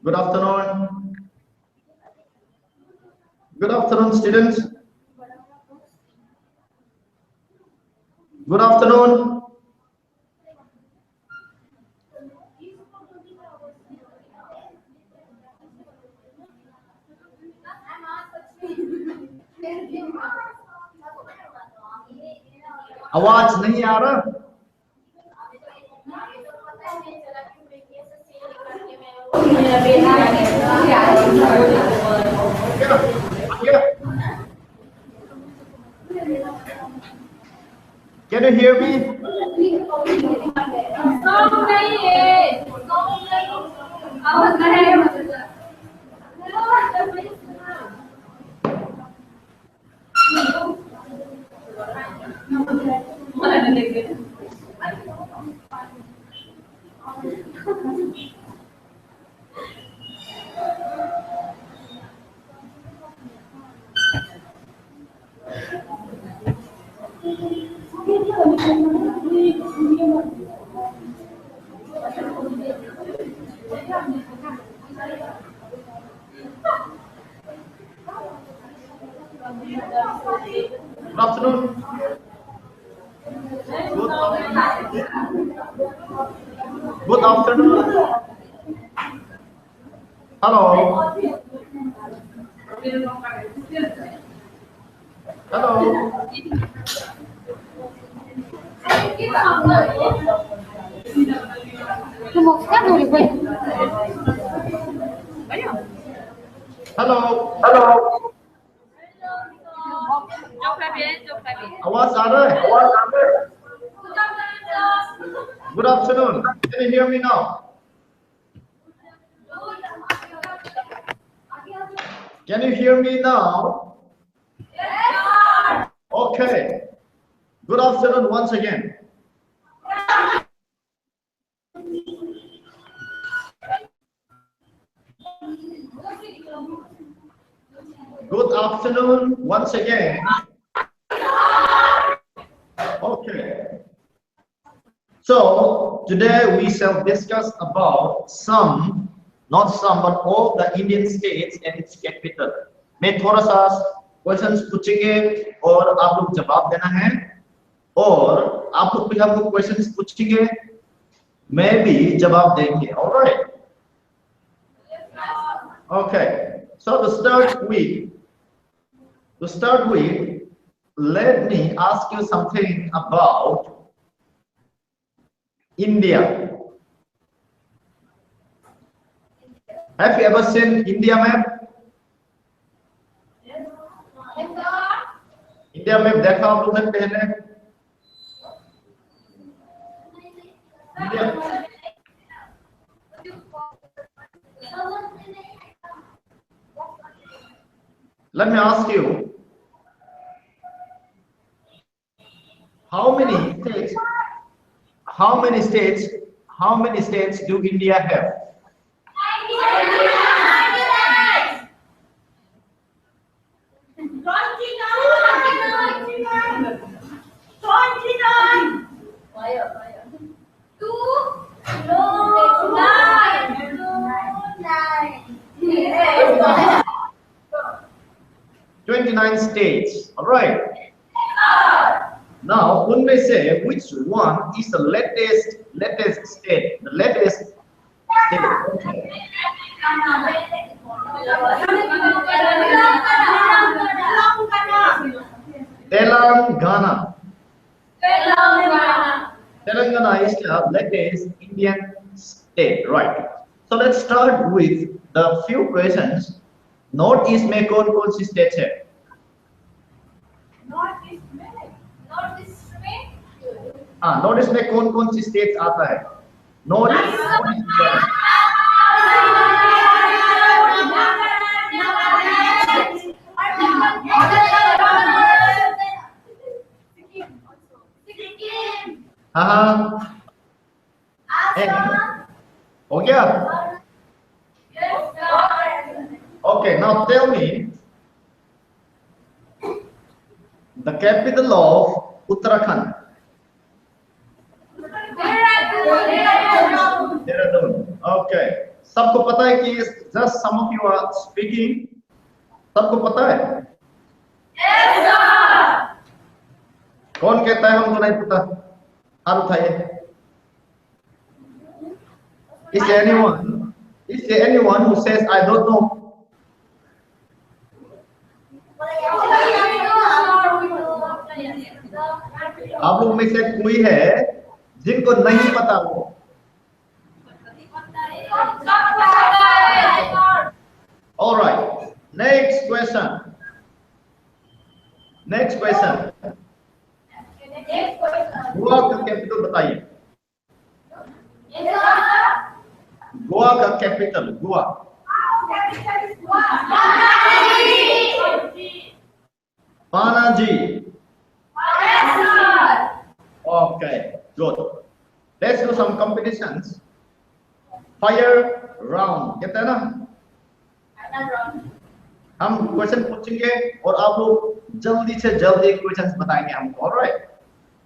Good afternoon. Good afternoon, students. Good afternoon. आवाज नहीं आ रहा? Can you hear me? Good afternoon. Good afternoon. Hello. Hello. Hello. Hello. आवाज आ रहा है? Good afternoon. Can you hear me now? Can you hear me now? Yes. Okay. Good afternoon once again. Good afternoon once again. Okay. So today we shall discuss about some, not some, but all the Indian states and its capital. मैं थोड़ा सा questions पूछेंगे और आप लोग जवाब देना है, और आप लोग भी हमको क्वेश्चंस पूछेंगे, मैं भी जवाब देंगे. Alright. Okay. So to start with, let me ask you something about India. Have you ever seen India map? India map देखा आप लोगों ने पहले? India. Let me ask you, how many states do India have? 29 states. All right. Now, unme se which one is the latest state? The latest state. Telangana. Telangana is the latest Indian state, right? So let's start with the few questions. Northeast में कौन-कौन सी states है? Northeast में कौन-कौन सी states आता है? Northeast. हाँ. हो गया? Okay, now tell me the capital of Uttarakhand. Dehradun. Okay. सबको पता है कि just some of you are speaking, सबको पता है? Yes, sir. कौन कहता है हमको नहीं पता? हाथ उठाइए. Is there anyone who says I don't know? आप लोग में से कोई है जिनको नहीं पता वो? All right. Next question. Goa का कैपिटल बताइए. गोवा का capital, Goa. Panaji. Okay, good. Let's do some competitions. Fire round. कहते हैं ना? हम क्वेश्चन पूछेंगे और आप लोग जल्दी से जल्दी क्वेश्चंस बताएंगे हमको. ऑलराइट.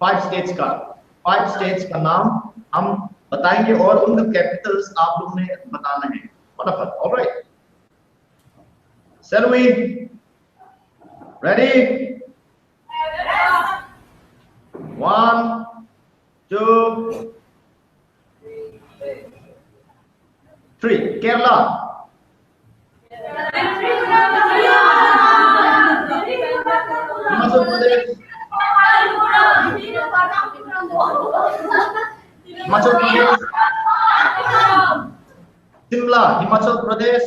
5 स्टेट्स का नाम हम बताएंगे और उनके कैपिटल्स आप लोग ने बताना है फटाफट. Alright. Shall we? Ready? 1, 2, 3. Kerala. Himachal Pradesh. Shimla, Himachal Pradesh.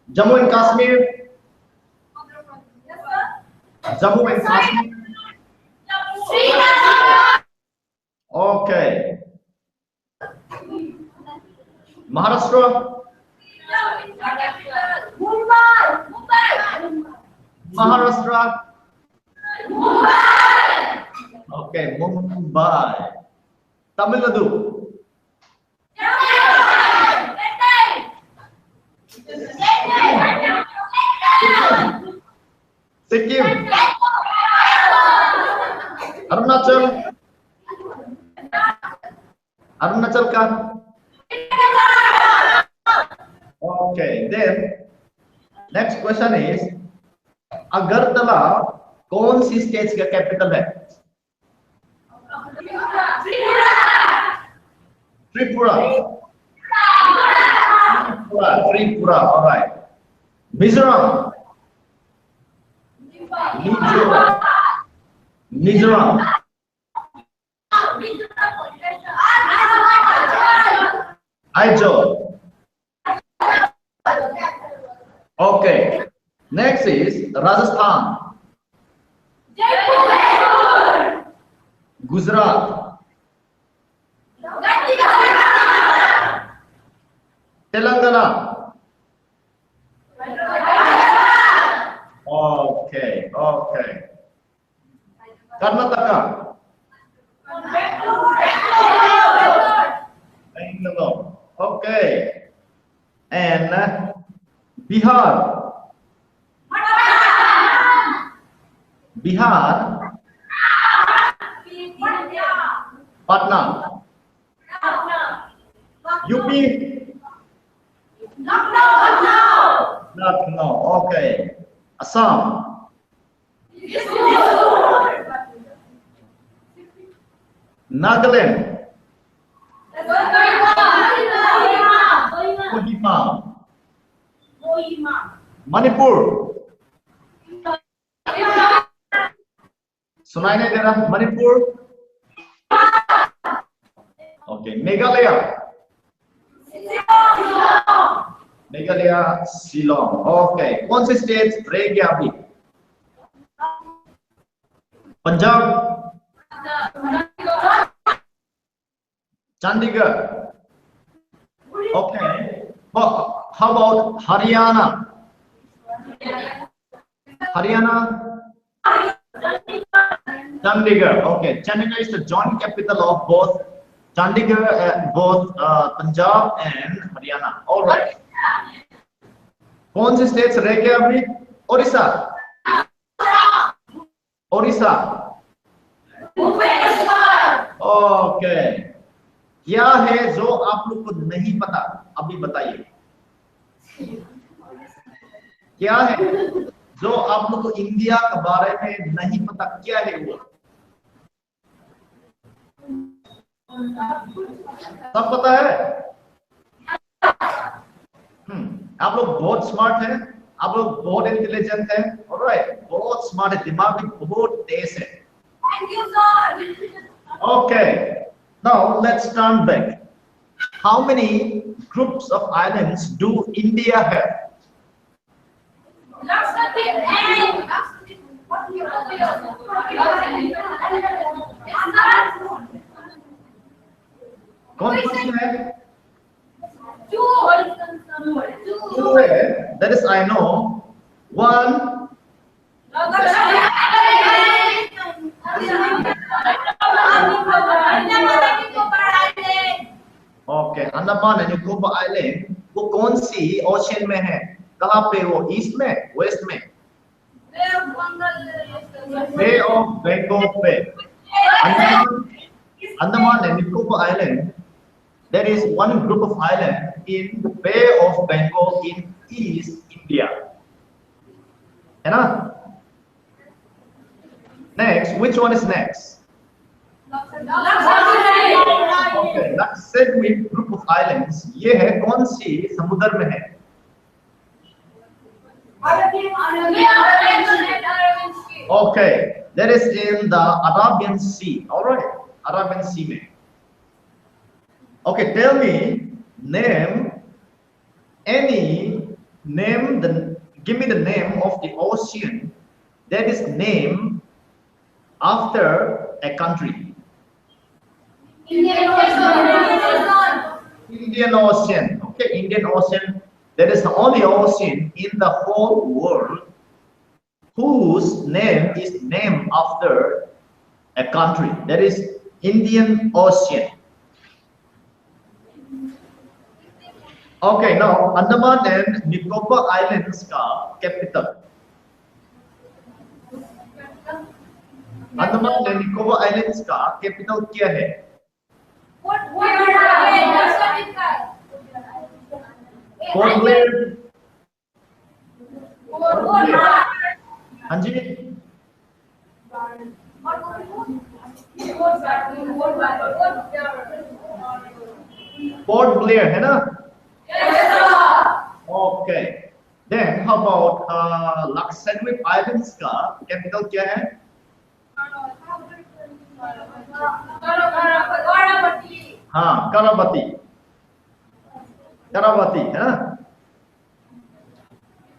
Jammu and Kashmir. Okay. Maharashtra. Okay, Mumbai. Tamil Nadu. Sikkim. Arunachal ka. Okay, then next question is Agartala कौन सी स्टेट का कैपिटल है? Tripura. Alright. Mizoram. Aizawl. Okay. Next is Rajasthan. Gujarat. Telangana. Okay. Karnataka. Bangalore. Okay. And Bihar. Patna. UP. Lucknow. Okay. Assam. Nagaland. Kohima. Manipur. सुनाई नहीं दे रहा? Manipur. Okay. Meghalaya. Shillong. Okay. कौन सी state रह गया अभी? Punjab. Chandigarh. Okay. How about Haryana? Chandigarh. Okay. Chandigarh is the joint capital of both Chandigarh, both Punjab and Haryana. All right. कौन से states रह गए अभी? ओडिशा. ओके, क्या है जो आप लोग को नहीं पता, अभी बताइए। क्या है जो आप लोग को इंडिया के बारे में नहीं पता, क्या है वो? सब पता है? आप लोग बहुत स्मार्ट हैं, आप लोग बहुत इंटेलिजेंट हैं, ऑलराइट, बहुत स्मार्ट है, दिमाग भी बहुत तेज है। Thank you, sir. Okay, now let's turn back. How many groups of islands do India have? कौन सी है? Two है, that is I know. One, okay, Andaman and Nicobar island वो कौन सी ओशन में है? कहाँ पे वो? ईस्ट में, वेस्ट में? बे ऑफ बंगाल पे। Andaman and Nicobar island, there is one group of island in the Bay of Bengal in East India, है ना? Next, which one is next? Okay, Lakshadweep group of islands, ये है कौन सी समुद्र में है? Okay, that is in the Arabian Sea. All right, Arabian Sea में. Okay, tell me, give me the name of the ocean that is named after a country. Indian Ocean. Okay, Indian Ocean. That is the only ocean in the whole world whose name is named after a country. That is Indian Ocean. Okay, now Andaman and Nicobar Islands का capital. Andaman and Nicobar islands का capital क्या है? Port Blair. हाँ जी, Port Blair है ना? Okay, then how about Lakshadweep islands का capital क्या है? हाँ, करावती, करावती है ना?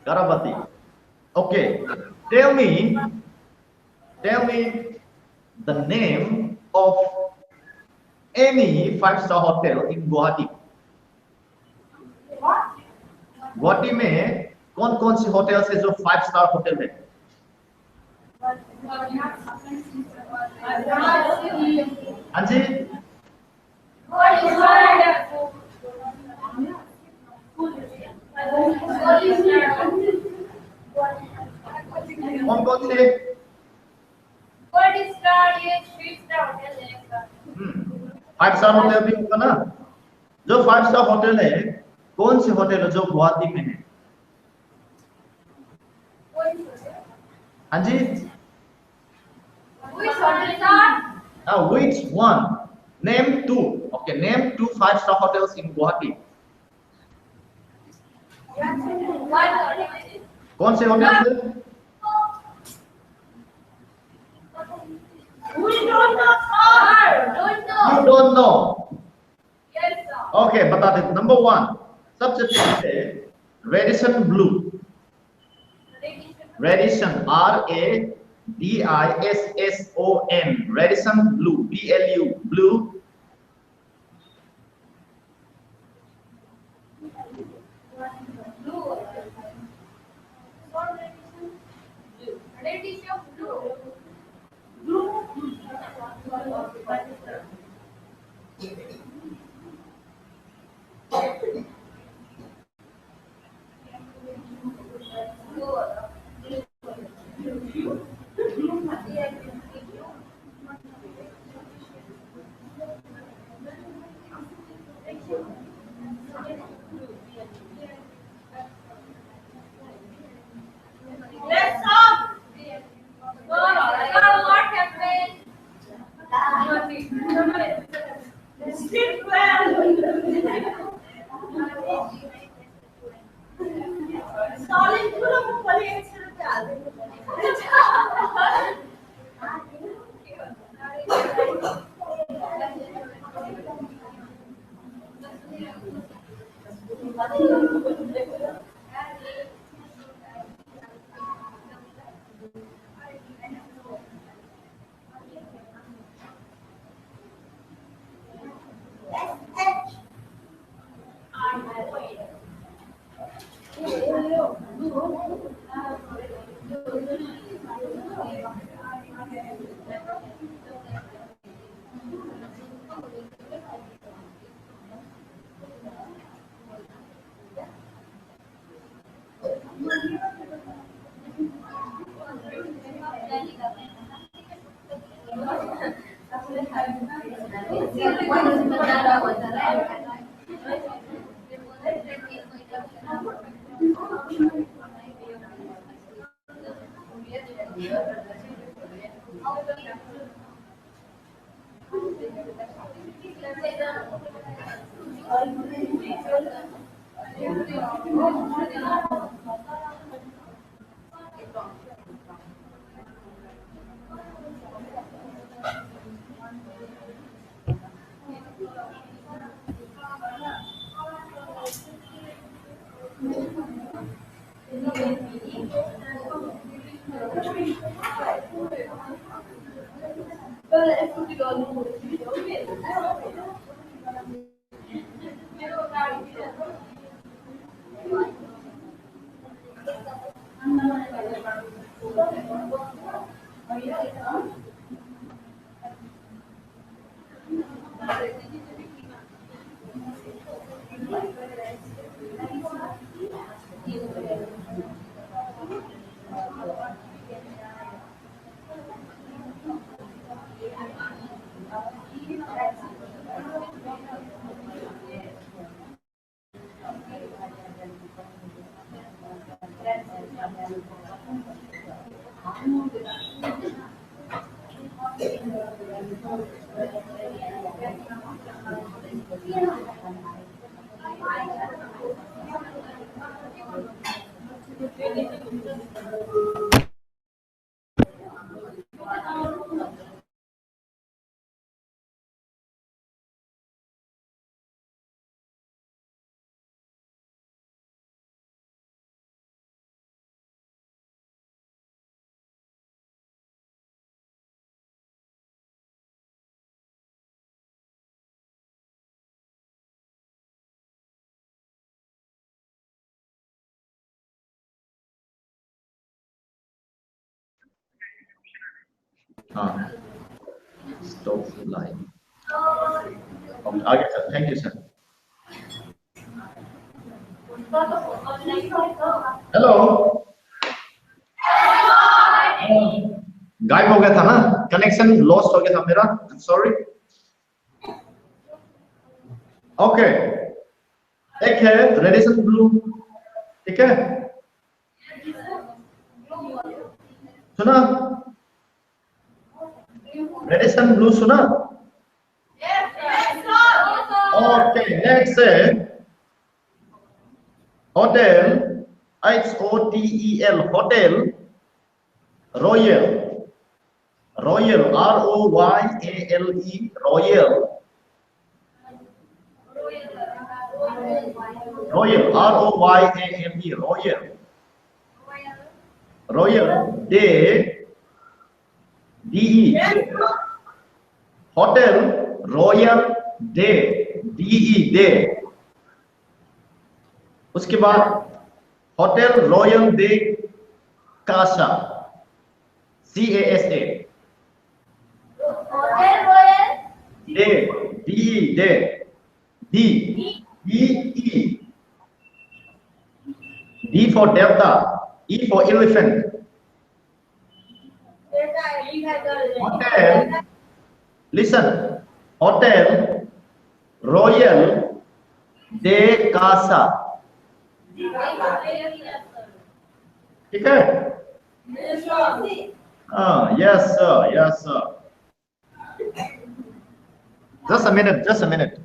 Kavaratti. Okay, tell me the name of any 5-star hotel in Guwahati. Guwahati में कौन कौन सी होटल है जो 5-स्टार होटल है? हाँ जी, कौन कौन से? 5-स्टार होटल भी होगा ना? जो 5-स्टार होटल है, कौन सी होटल है जो गुवाहाटी में है? हाँ जी, which one? Name 2. Okay, name 2 5-star hotels in Guwahati. कौन से होटल है? You don't know. Okay, बता दे। नंबर 1 सबसे पहले Radisson Blu, Radisson RADISSON, Radisson Blu, BLU, blue. हाँ, stop line. Okay, आगे sir, thank you sir. Hello. गायब हो गया था ना, कनेक्शन लॉस्ट हो गया था मेरा. सॉरी. ओके, एक है रेडिसन ब्लू, ठीक है, सुना? रेडिसन ब्लू सुना? ओके, नेक्स्ट है hotel, HOTEL, hotel, royal, royal, ROYALE, royal, royal, ROYALE, royal, royal, de, DE, hotel royal de, DE, de. उसके बाद hotel royal de casa, CASA, de, DE, de, DE, D for Delta, E for elephant. Hotel, listen, hotel royal de casa, ठीक है? हाँ, yes sir, yes sir. Just a minute, just a minute.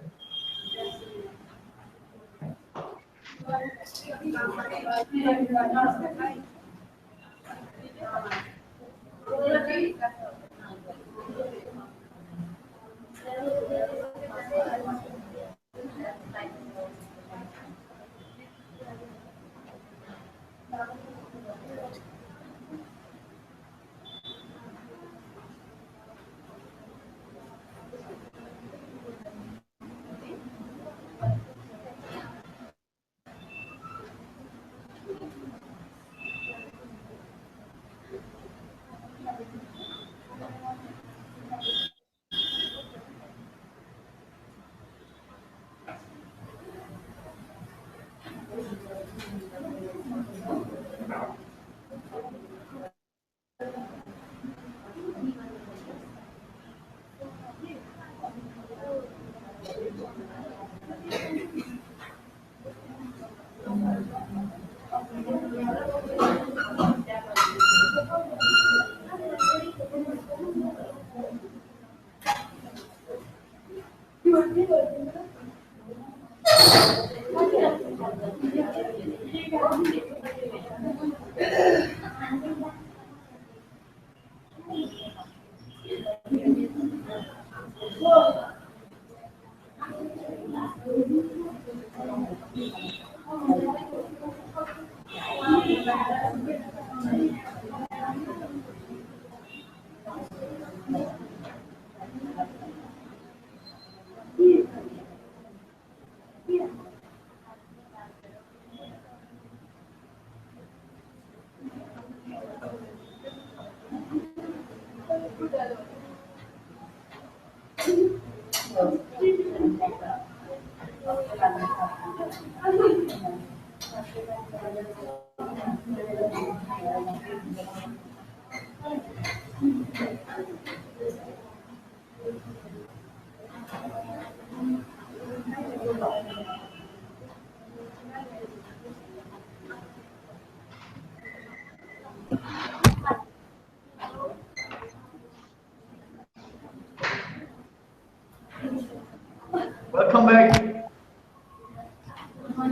Welcome back.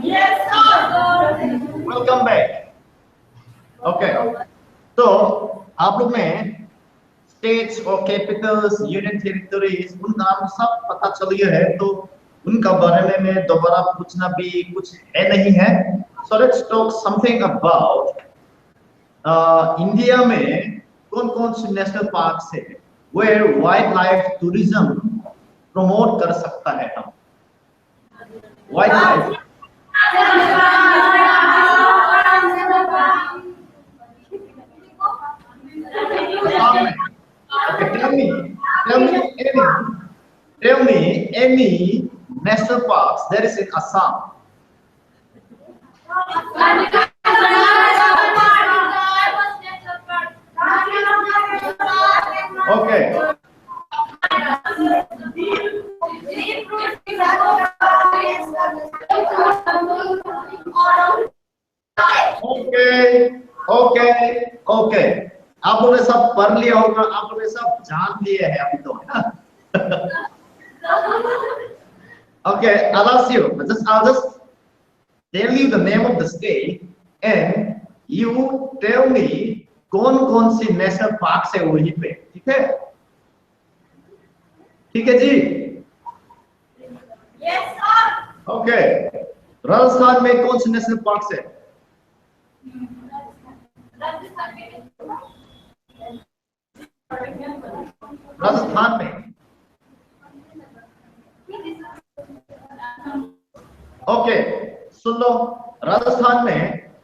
Yes, sir. Welcome back. Okay. तो आप लोग में states और Capitals, union territories, उन नाम सब पता चल गया है, तो उनका बारे में मैं दोबारा पूछना भी कुछ है नहीं है. So let's talk something about India में कौन कौन से नेशनल पार्क है where wild life tourism promote कर सकता है. हम wild life tell me any national parks there is in Assam. Okay. Okay. आप लोगों ने सब पढ़ लिया होगा, आप लोगों ने सब जान लिए हैं अभी तो, है ना? Okay, I'll ask you. I'll just tell you the name of the state and you tell me कौन कौन सी नेशनल पार्क है वहीं पे. ठीक है? ठीक है जी? Yes, sir. Okay. राजस्थान में कौन सी नेशनल पार्क है? राजस्थान में. ओके, सुन लो. राजस्थान में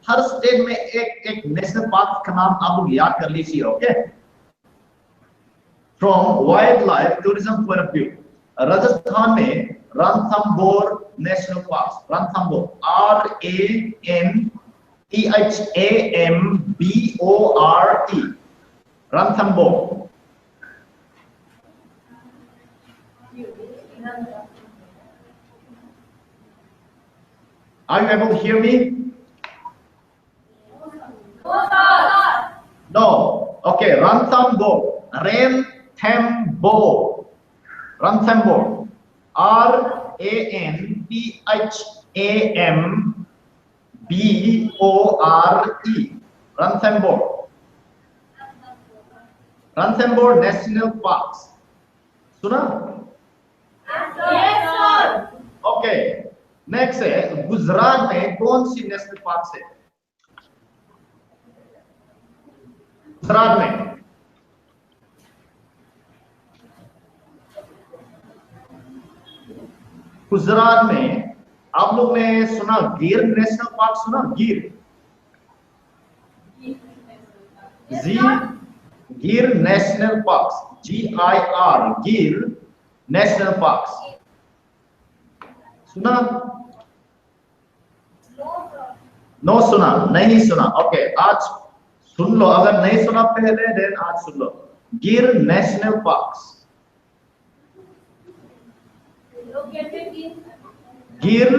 हर स्टेट में एक एक नेशनल पार्क का नाम आप लोग याद कर लीजिए. Okay, from wildlife tourism point of view. Rajasthan में Ranthambore national park. Ranthambore, RANTHAMBOR. Ranthambore. Are you able to hear me? No. Okay, Ranthambore. Ranthambore. Ranthambore. RANTHAMBORE. Ranthambore. Ranthambore National Parks. सुना? Yes, sir. Okay. नेक्स्ट है गुजरात में कौन सी national park है? गुजरात में आप लोग ने सुना गिर नेशनल पार्क. सुना गिर? गिर नेशनल पार्क. GIR. गिर नेशनल पार्क. सुना? नो सुना? नहीं सुना? ओके, आज सुन लो. अगर नहीं सुना पहले देन आज सुन लो. गिर नेशनल पार्क्स. गिर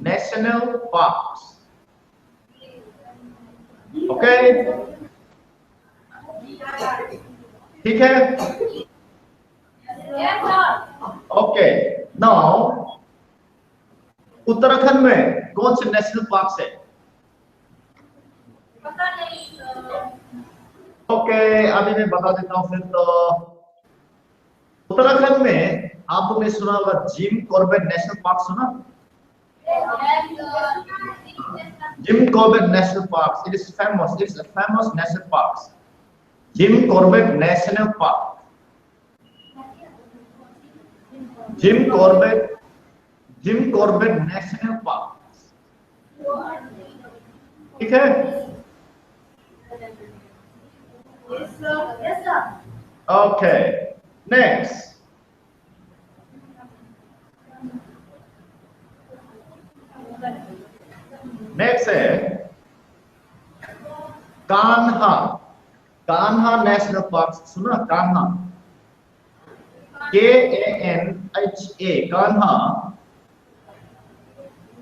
नेशनल पार्क्स. ओके, ठीक है? ओके, नाउ उत्तराखंड में कौन से नेशनल पार्क है? पता नहीं सर. ओके, अभी मैं बता देता हूँ फिर. तो उत्तराखंड में आप लोगों ने सुना होगा जिम कॉर्बेट नेशनल पार्क. सुना? Jim Corbett national park. It is famous. It's a famous national park. Jim Corbett national park. Jim Corbett national park. ठीक है? Yes, sir. Yes, sir. Okay. Next. Next है Kanha. Kanha national park सुना? Kanha, KANHA, Kanha,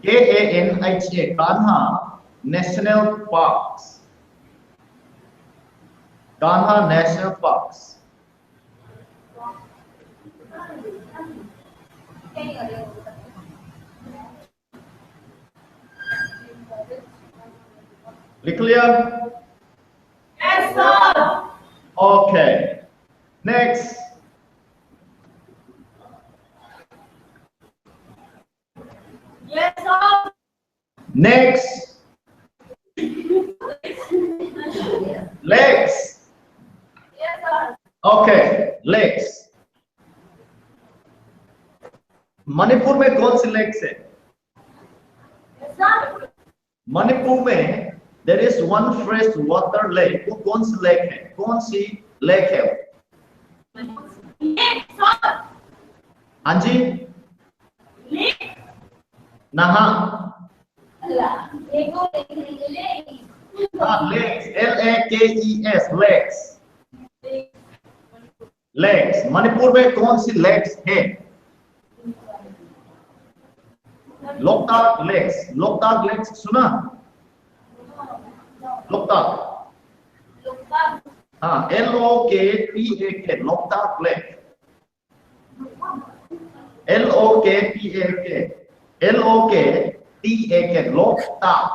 KANHA, Kanha national parks. Kanha national parks. Clear? Yes, sir. Okay. Next. Yes, sir. Next. Legs. Yes, sir. Okay. Legs. Manipur में कौन सी lakes है? Yes, sir. Manipur में there is one fresh water lake. वो कौन सी lake है? कौन सी lake है? Yes, sir. हाँ जी. Lake. नहा. Lake. हाँ, lakes. LAKES. Lakes. Lakes. Manipur में कौन सी लेक्स है? लोकताक लेक्स. लोकताक लेक्स सुना? लोकताक. हाँ, LOKTAK. Loktak lake. LOKTAK. LOKTAK. Loktak.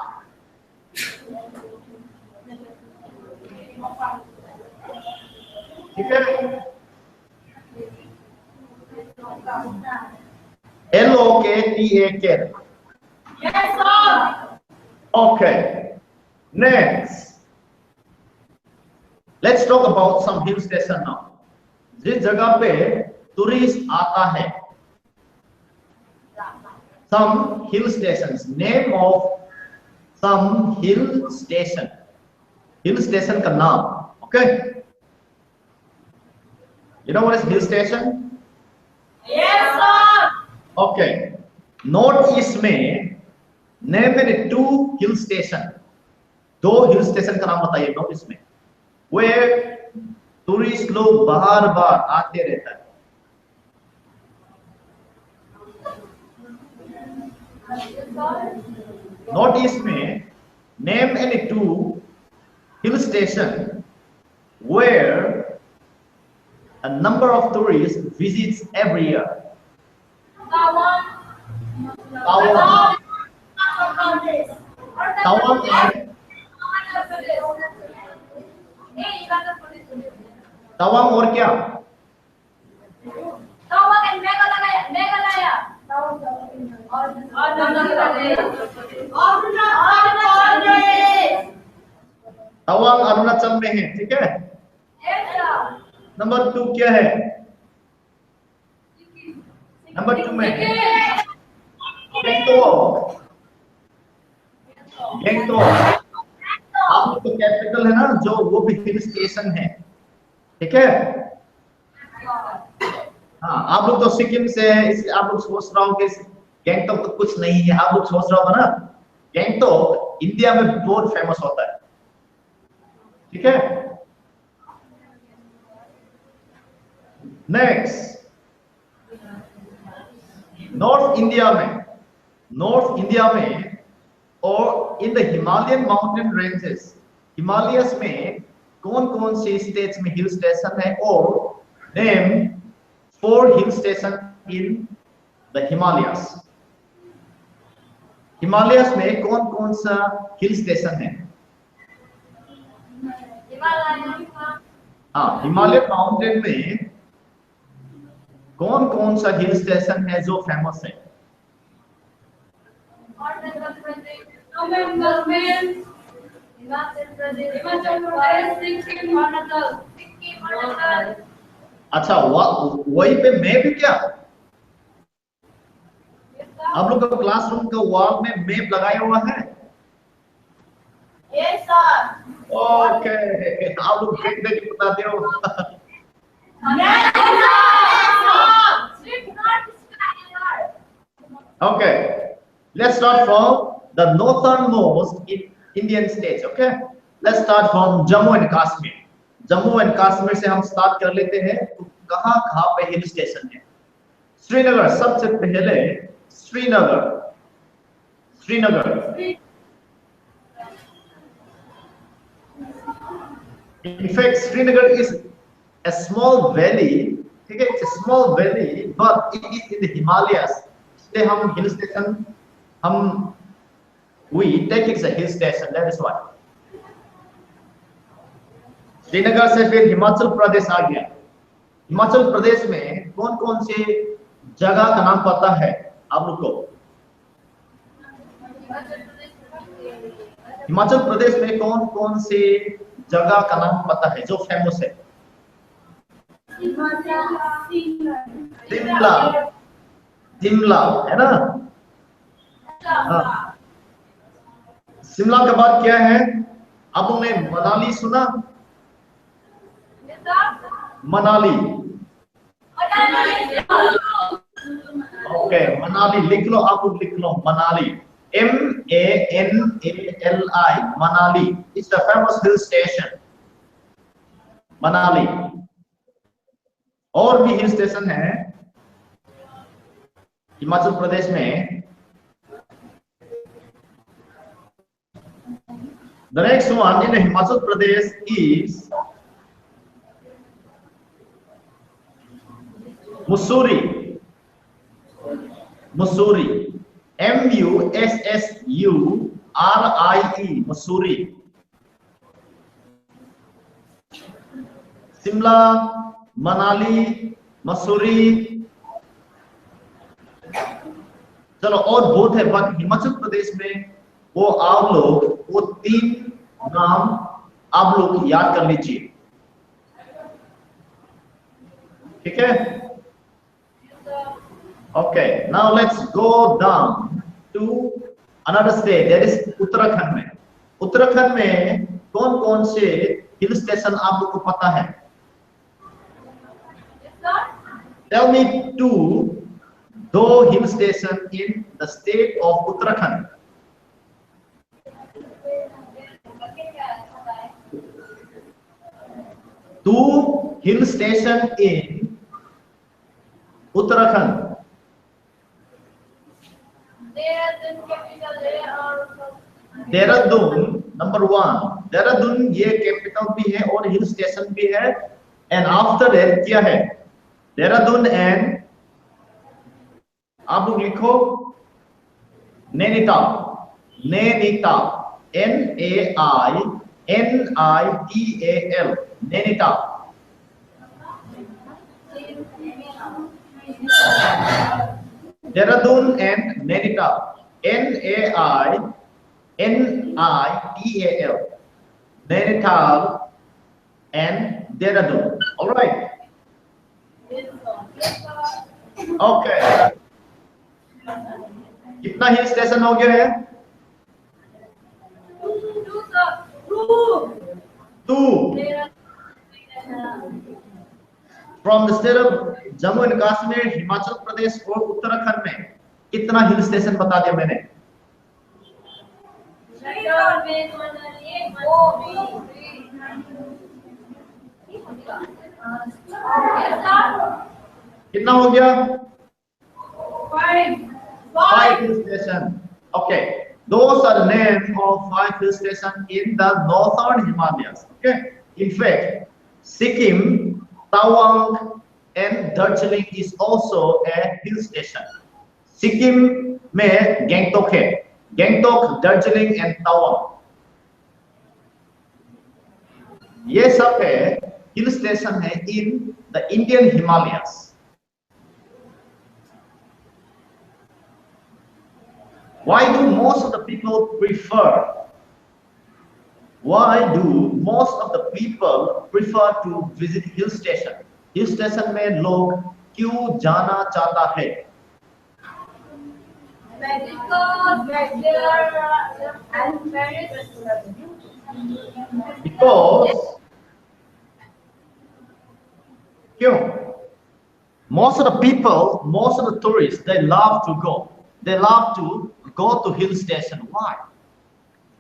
ठीक है? LOKTAK. Yes, sir. Okay. Next, let's talk about some hill station now. जिस जगह पे टूरिस्ट आता है, some hill stations. Name of some hill station. Hill station का नाम. Okay. You know what is hill station? Yes, sir. Okay. North east में name मेरे 2 hill station. 2 hill station का नाम बताइए नॉर्थ ईस्ट में, वे टूरिस्ट लोग बार बार आते रहता है. नॉर्थ ईस्ट में name any 2 hill station where a number of tourists visits every year. Tawang. Tawang. Tawang and Tawang और क्या? Tawang and Meghalaya. Meghalaya. Tawang Arunachal में है. ठीक है. नंबर 2 क्या है? नंबर 2 में गैंगटॉक. गैंगटॉक आप लोग तो कैपिटल है ना, जो वो भी हिल स्टेशन है. ठीक है. हाँ, आप लोग तो सिक्किम से है, इसलिए आप लोग सोच रहा हो कि गैंगटॉक तो कुछ नहीं है. आप लोग सोच रहा होगा ना, गैंगटॉक इंडिया में बहुत फेमस होता है. ठीक है. नेक्स्ट, नॉर्थ इंडिया में और in the Himalayan mountain ranges, Himalayas में कौन कौन से स्टेट्स में हिल स्टेशन है? और name 4 hill station in the Himalayas. Himalayas में कौन कौन सा हिल स्टेशन है? हाँ, हिमालयन माउंटेन में कौन कौन सा हिल स्टेशन है जो फेमस है? अच्छा, वही पे मैप क्या? आप लोग का क्लासरूम का वॉल में मैप लगाया हुआ है? Yes, sir. ओके, आप लोग देख देख के बताते हो। Yes, sir. Sleep not sky. Okay, let's start from the northernmost Indian states. Okay, let's start from Jammu and Kashmir. Jammu and Kashmir से हम स्टार्ट कर लेते हैं। तो कहाँ कहाँ पे हिल स्टेशन है? श्रीनगर, सबसे पहले Srinagar. Srinagar, in fact Srinagar is a small valley, ठीक है, it's a small valley but it is in the Himalayas, इसलिए हम हिल स्टेशन हम we take it as a hill station, that is why। Srinagar से फिर हिमाचल प्रदेश आ गया। हिमाचल प्रदेश में कौन कौन से जगह का नाम पता है आप लोग को? हिमाचल प्रदेश में कौन कौन से जगह का नाम पता है जो फेमस है? शिमला, शिमला है ना? हाँ। शिमला के बाद क्या है? आप लोगों ने मनाली सुना? मनाली, ओके, मनाली लिख लो, आप लोग लिख लो Manali, MANALI, Manali is the famous hill station Manali. और भी हिल स्टेशन है हिमाचल प्रदेश में। The next one in Himachal Pradesh is Mussoorie, Mussoorie, MUSSURIE, Mussoorie। Shimla, Manali, Mussoorie, चलो और बहुत है, बट हिमाचल प्रदेश में वो आप लोग वो 3 नाम आप लोग याद कर लीजिए, ठीक है? Okay, now let's go down to another state, that is Uttarakhand में। उत्तराखंड में कौन कौन से हिल स्टेशन आप लोग को पता है? Tell me 2 hill station in the state of Uttarakhand. Two hill station in Uttarakhand. Dehradun number 1, Dehradun ये कैपिटल भी है और हिल स्टेशन भी है। एंड आफ्टर दैट क्या है? देहरादून एंड आप लोग लिखो Nainital, Nainital, NAINITAL, Nainital. Dehradun and Nainital, NAINITAL, Nainital and Dehradun. Alright, okay, कितना हिल स्टेशन हो गया है? 2 from the state of Jammu and Kashmir, Himachal Pradesh और उत्तराखंड में कितना हिल स्टेशन बता दिया मैंने? कितना हो गया? 5 hill station. Okay, those are the names of 5 hill stations in the northern Himalayas. Okay, in fact, Sikkim, Tawang, and Darjeeling is also a hill station. Sikkim में गैंगटोक है, गैंगटोक, दार्जिलिंग एंड तवांग, ये सब है हिल स्टेशन है in the Indian Himalayas. Why do most of the people to visit hill station? Hill station में लोग क्यों जाना चाहता है? Because most of the people, most of the tourists, they love to go. They love to go to hill station. Why?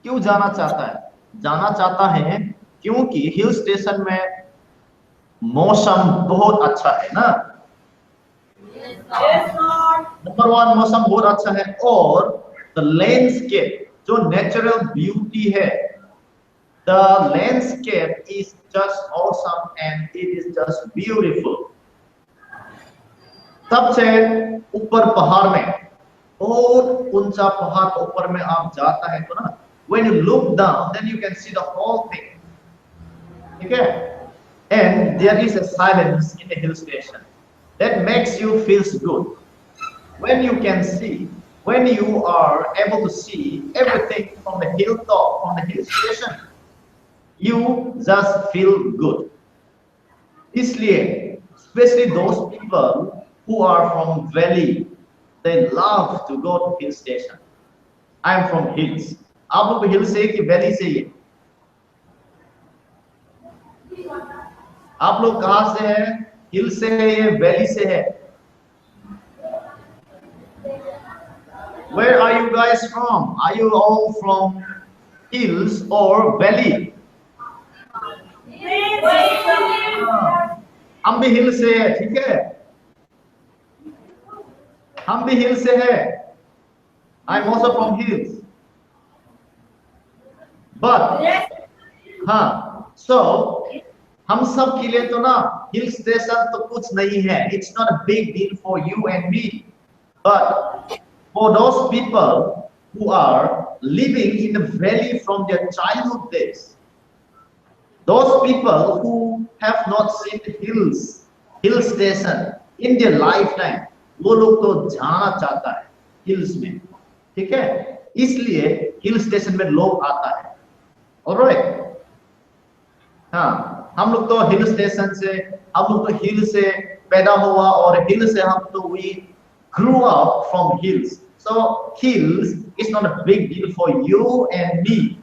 क्यों जाना चाहता है? जाना चाहता है क्योंकि हिल स्टेशन में मौसम बहुत अच्छा है ना। नंबर वन, मौसम बहुत अच्छा है और द लैंडस्केप, जो नेचुरल ब्यूटी है, the landscape is just awesome and it is just beautiful. सबसे ऊपर पहाड़ में, बहुत ऊंचा पहाड़ के ऊपर में आप जाता है तो ना, when you look down then you can see the whole thing, ठीक है? And there is a silence in the hill station that makes you feels good. When you can see, when you are able to see everything from the hilltop, from the hill station, you just feel good. इसलिए especially those people who are from valley, they love to go to hill station. I am from hills. आप लोग हिल से कि valley से ही? आप लोग कहाँ से हैं? हिल से है या वैली से है? Where are you guys from? Are you all from hills or valley? हम भी हिल से है, ठीक है? हम भी हिल से है. I'm also from hills. But हाँ, so हम सब के लिए तो ना हिल स्टेशन तो कुछ नहीं है. It's not a big deal for you and me. But for those people who are living in the valley from their childhood days, those people who have not seen hills, hill station in their lifetime, वो लोग तो जाना चाहता है hills में, ठीक है? इसलिए हिल स्टेशन में लोग आता है. ऑलराइट, हाँ, हम लोग तो हिल स्टेशन से, हम लोग तो हिल से पैदा हुआ और हिल से हम तो we grew up from hills. So hills is not a big deal for you and me,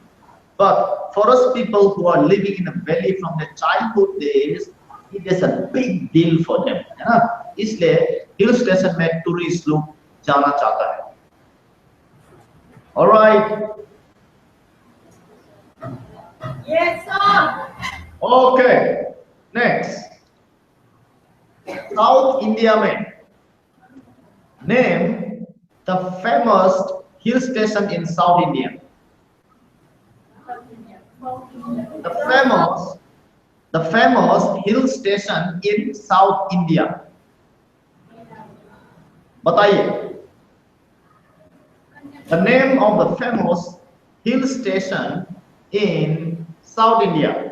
but for us people who are living in a valley from their childhood days, it is a big deal for them, है ना? इसलिए hill station में tourist लोग जाना चाहता है. Alright. Yes, sir. Okay. Next. South India में name the famous hill station in South India. The famous hill station in South India. बताइए. The name of the famous hill station in South India.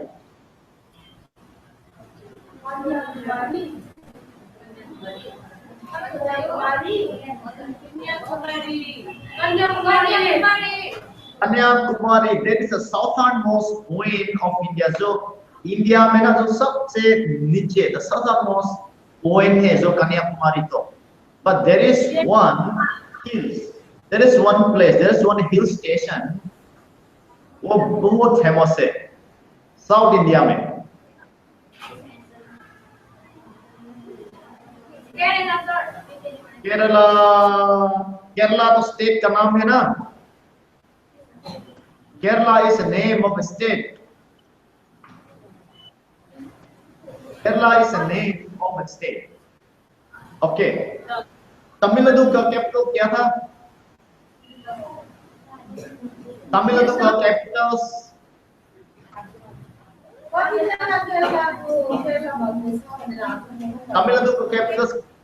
Kanyakumari. That is the southernmost point of India. जो India में ना जो सबसे नीचे, the southernmost point है जो कन्याकुमारी तो. But there is one hills. There is one place. There is one hill station. वो बहुत फेमस है साउथ इंडिया में. केरला. केरला तो स्टेट का नाम है ना. Kerala is a name of a state. Kerala is a name of a state. Okay. Tamil Nadu का कैपिटल क्या था? तमिलनाडु का कैपिटल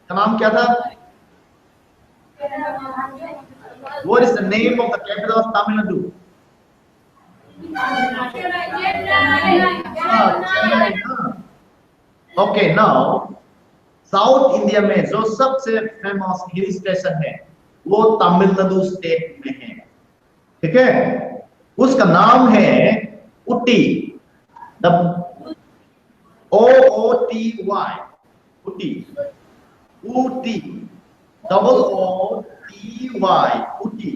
का नाम क्या था? What is the name of the capital of Tamil Nadu? Okay, now South India में जो सबसे फेमस हिल स्टेशन है वो तमिलनाडु स्टेट में है, ठीक है? उसका नाम है उटी. The OOTY. Ooty. Uti. OOTY. Uti.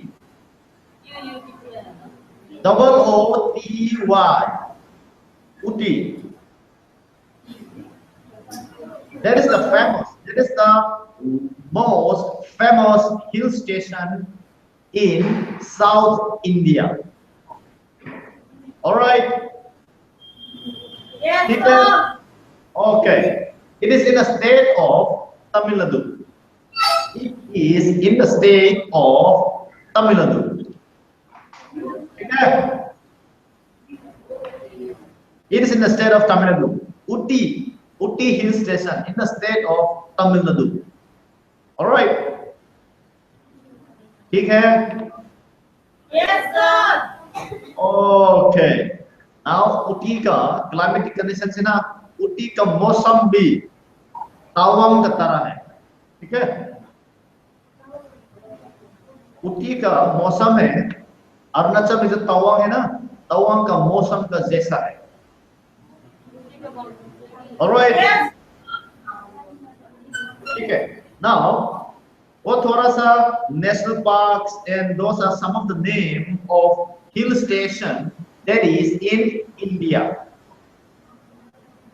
double O T Y, Uti. That is the most famous hill station in South India. All right. Yes, ठीक है? sir. Okay. It is in the state of Tamil Nadu. It is in the state of Tamil Nadu. ठीक है? It is in the state of Tamil Nadu. Uti Hill Station in the state of Tamil Nadu. All right. ठीक है? Yes, sir. Okay. Now Uti का climatic condition से ना Uti का मौसम भी तावांग की तरह है. ठीक है? उटी का मौसम है अरुणाचल में जो तवांग है ना तवांग का मौसम का जैसा है. Alright. Yes. ठीक है. Now वो थोड़ा सा national parks and those are some of the name of hill station that is in India.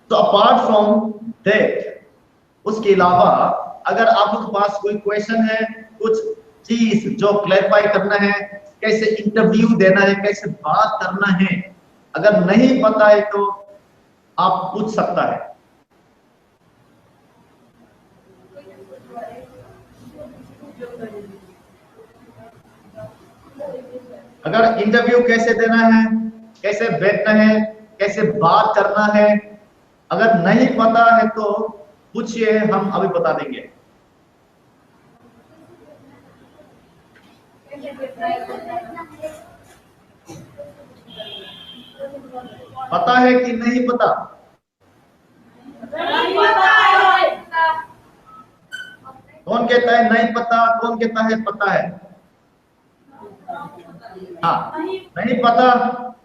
So apart from that, उसके अलावा अगर आप लोगों के पास कोई क्वेश्चन है, कुछ चीज जो क्लैरिफाई करना है, कैसे इंटरव्यू देना है, कैसे बात करना है, अगर नहीं पता है तो आप पूछ सकता है. अगर इंटरव्यू कैसे देना है, कैसे बैठना है, कैसे बात करना है, अगर नहीं पता है तो पूछिए, हम अभी बता देंगे. पता है कि नहीं पता? नहीं पता है. कौन कहता है नहीं पता, कौन कहता है पता है? हाँ, नहीं पता,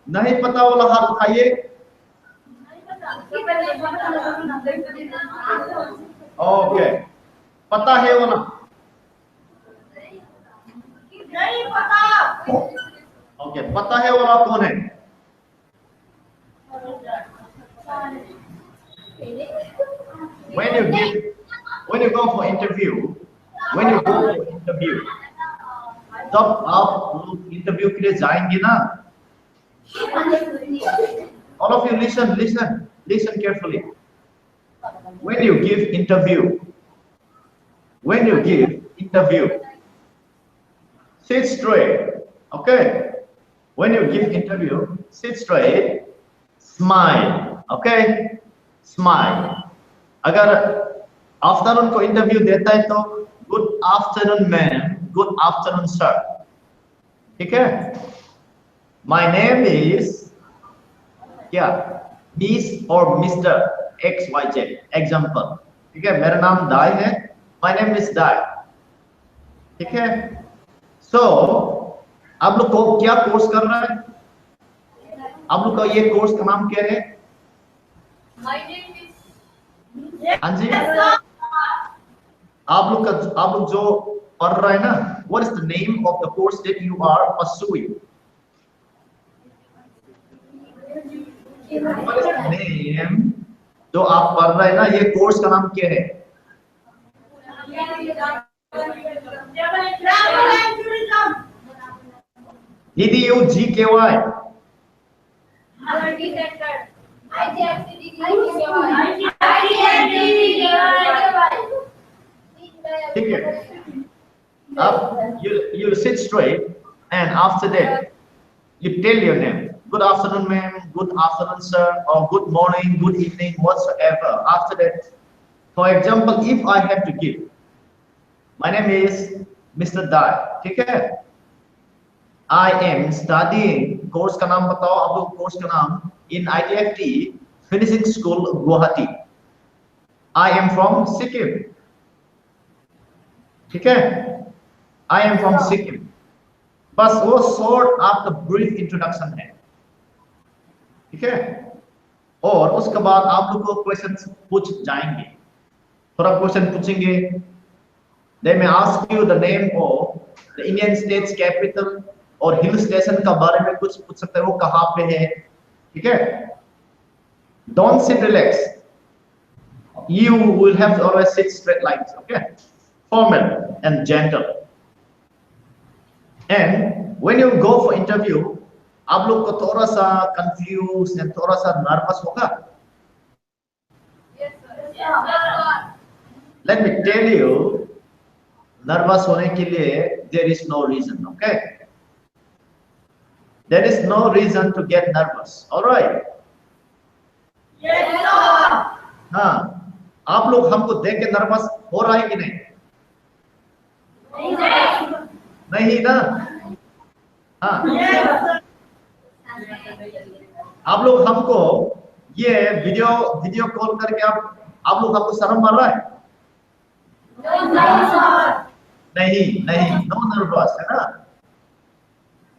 नहीं पता वाला हाथ उठाइए. ओके, पता है वाला? नहीं पता. ओके, पता है वाला कौन है? When you go for interview, जब आप इंटरव्यू के लिए जाएंगे ना, all of you listen carefully. When you give interview, sit straight. Okay? When you give interview, sit straight, smile. Okay? Smile. अगर आफ्टरनून को इंटरव्यू देता है तो good afternoon ma'am, good afternoon sir. ठीक है? My name is क्या? Miss or Mr. XYZ. Example. ठीक है? मेरा नाम दाई है. My name is दाई. ठीक है? So आप लोग को क्या कोर्स कर रहा है? आप लोग का ये कोर्स का नाम क्या है? My name is. हाँ जी. आप लोग जो पढ़ रहा है ना, what is the name of the course that you are pursuing? What is the name जो आप पढ़ रहे हैं ना, ये कोर्स का नाम क्या है? DDUGKY. ठीक है? अब you sit straight and after that you tell your name. Good afternoon ma'am, good afternoon sir, or good morning, good evening, whatsoever. After that, for example, if I have to give, my name is Mr. Dai. ठीक है? I am studying, course का नाम बताओ आप लोग, course का नाम, in ITFT Finishing School Guwahati. I am from Sikkim. ठीक है? I am from Sikkim. बस वो शॉर्ट आपका ब्रीफ इंट्रोडक्शन है. ठीक है? और उसके बाद आप लोग को क्वेश्चन पूछ जाएंगे, थोड़ा क्वेश्चन पूछेंगे. They may ask you the name of the Indian state's capital, और हिल स्टेशन का बारे में कुछ पूछ सकते हैं, वो कहाँ पे है, ठीक है। Don't sit relax, you will have to always sit straight lines, okay, formal and gentle. And when you go for interview, आप लोग को थोड़ा सा कंफ्यूज एंड थोड़ा सा नर्वस होगा। Yes, sir. Yes, sir. Let me tell you, nervous होने के लिए there is no reason, okay? There is no reason to get nervous, all right? Yes, sir. हाँ, आप लोग हमको देख के नर्वस हो रहा है कि नहीं? नहीं ना? हाँ, आप लोग हमको ये वीडियो कॉल करके आप लोग हमको शर्म मार रहा है? नहीं, नो नर्वस, है ना?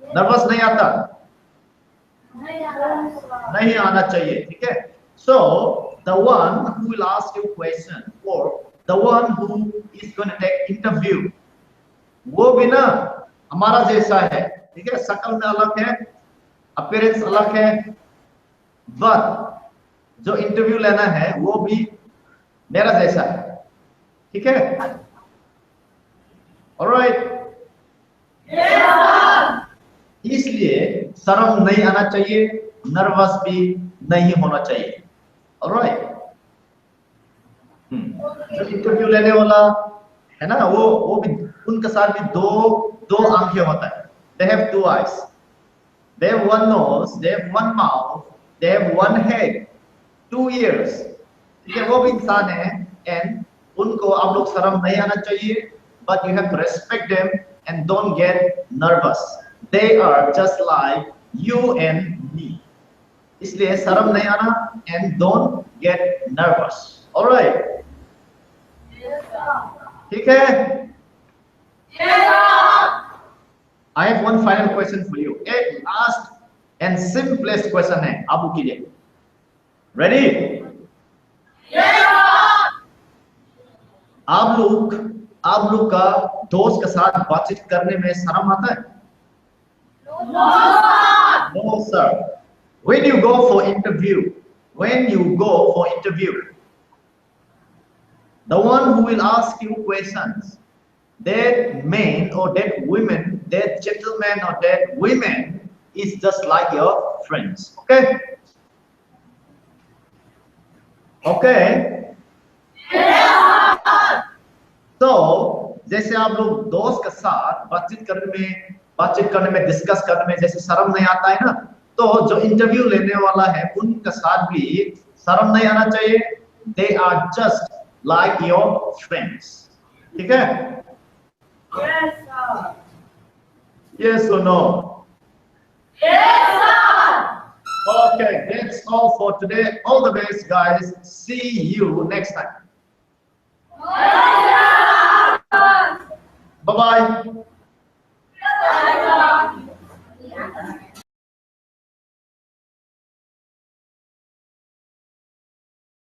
नर्वस नहीं आता, नहीं आना चाहिए, ठीक है। So the one who will ask you question or the one who is going to take interview, वो भी ना हमारा जैसा है, ठीक है। शक्ल में अलग है, अपीयरेंस अलग है, बट जो इंटरव्यू लेना है वो भी मेरा जैसा है, ठीक है। ऑलराइट, इसलिए शर्म नहीं आना चाहिए, नर्वस भी नहीं होना चाहिए, ऑलराइट। जो इंटरव्यू लेने वाला है ना, वो भी उनके साथ भी दो आंखें होता है। They have two eyes, they have one nose, they have one mouth, they have one head, 2 ears, ठीक है। वो भी इंसान है एंड उनको आप लोग शर्म नहीं आना चाहिए, but you have to respect them and don't get nervous. They are just like you and me. इसलिए शर्म नहीं आना and don't get nervous. All right? ठीक है? I have one final question for you. एक last and simplest question है, आप लोग कीजिए। Ready? आप लोग का दोस्त के साथ बातचीत करने में शर्म आता है? No, sir. When you go for interview, the one who will ask you questions, that man or that woman, that gentleman or that women is just like your friends, okay? Okay? तो जैसे आप लोग दोस्त के साथ बातचीत करने में डिस्कस करने में जैसे शर्म नहीं आता है ना, तो जो इंटरव्यू लेने वाला है उनके साथ भी शर्म नहीं आना चाहिए। They are just like your friends, ठीक है? Yes, sir. Yes or no? Yes, sir. Okay, that's all for today. All the best, guys. See you next time. Yes, sir. Bye bye.